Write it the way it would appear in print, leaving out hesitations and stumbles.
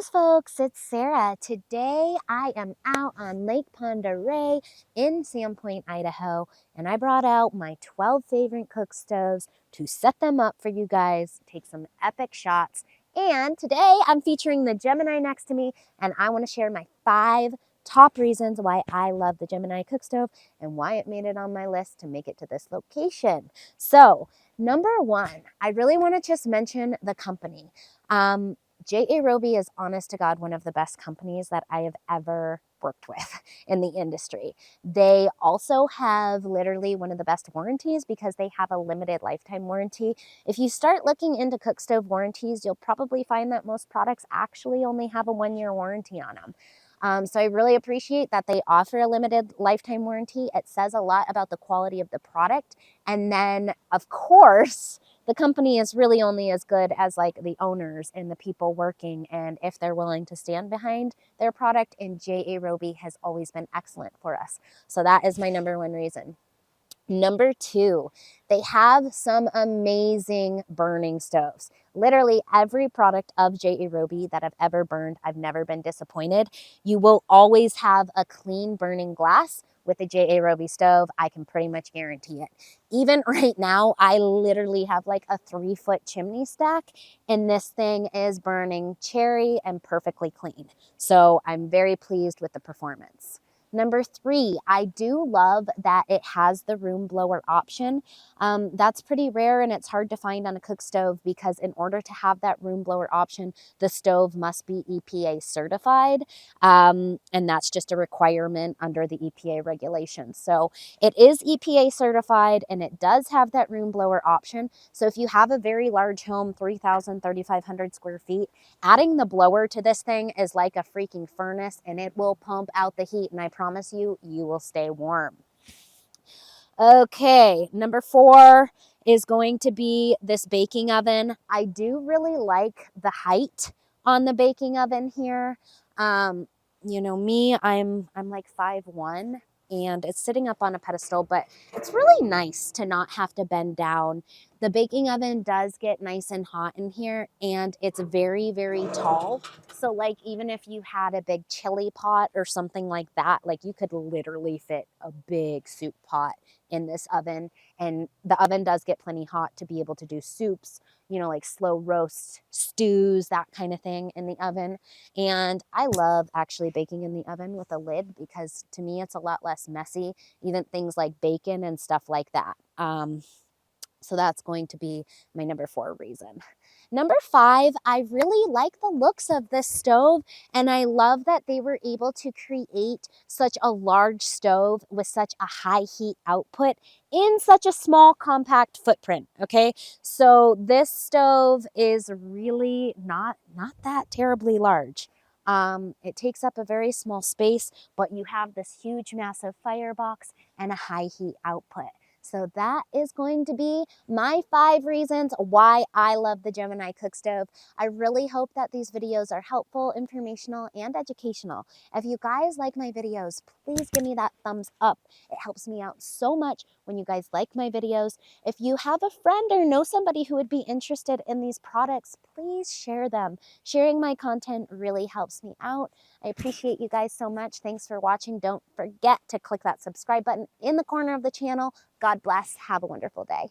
Greetings, folks. It's Sarah. Today I am out on Lake Pend Oreille in Sandpoint, Idaho, and I brought out my 12 favorite cook stoves to set them up for you guys, take some epic shots. And today I'm featuring the Gemini next to me, and I want to share my 5 top reasons why I love the Gemini cook stove and why it made it on my list to make it to this location. So, number 1, I really want to just mention the company. J.A. Roby is, honest to God, one of the best companies that I have ever worked with in the industry. They also have literally one of the best warranties because they have a limited lifetime warranty. If you start looking into cook stove warranties, you'll probably find that most products actually only have a 1-year warranty on them. So I really appreciate that they offer a limited lifetime warranty. It says a lot about the quality of the product. And then, of course, the company is really only as good as like the owners and the people working, and if they're willing to stand behind their product, and J.A. Roby has always been excellent for us. So that is my number 1 reason. Number 2, they have some amazing burning stoves. Literally every product of J.A. Roby that I've ever burned, I've never been disappointed. You will always have a clean burning glass with a J.A. Roby stove. I can pretty much guarantee it. Even right now, I literally have like a 3-foot chimney stack, and this thing is burning cherry and perfectly clean. So I'm very pleased with the performance. Number 3, I do love that it has the room blower option. That's pretty rare and it's hard to find on a cook stove because in order to have that room blower option, the stove must be EPA certified. And that's just a requirement under the EPA regulations. So it is EPA certified and it does have that room blower option. So if you have a very large home, 3,000, 3,500 square feet, adding the blower to this thing is like a freaking furnace, and it will pump out the heat, and I promise you, you will stay warm. Okay, number 4 is going to be this baking oven. I do really like the height on the baking oven here. You know me, I'm like 5'1", and it's sitting up on a pedestal, but it's really nice to not have to bend down. The baking oven does get nice and hot in here, and it's very, very tall. So like even if you had a big chili pot or something like that, like you could literally fit a big soup pot in this oven. And the oven does get plenty hot to be able to do soups, you know, like slow roast, stews, that kind of thing in the oven. And I love actually baking in the oven with a lid because to me it's a lot less messy, even things like bacon and stuff like that. So that's going to be my number 4 reason. Number 5, I really like the looks of this stove, and I love that they were able to create such a large stove with such a high heat output in such a small compact footprint, okay? So this stove is really not that terribly large. It takes up a very small space, but you have this huge massive firebox and a high heat output. So that is going to be my 5 reasons why I love the Gemini cook stove. I really hope that these videos are helpful, informational, and educational. If you guys like my videos, please give me that thumbs up. It helps me out so much when you guys like my videos. If you have a friend or know somebody who would be interested in these products, please share them. Sharing my content really helps me out. I appreciate you guys so much. Thanks for watching. Don't forget to click that subscribe button in the corner of the channel. God bless. Have a wonderful day.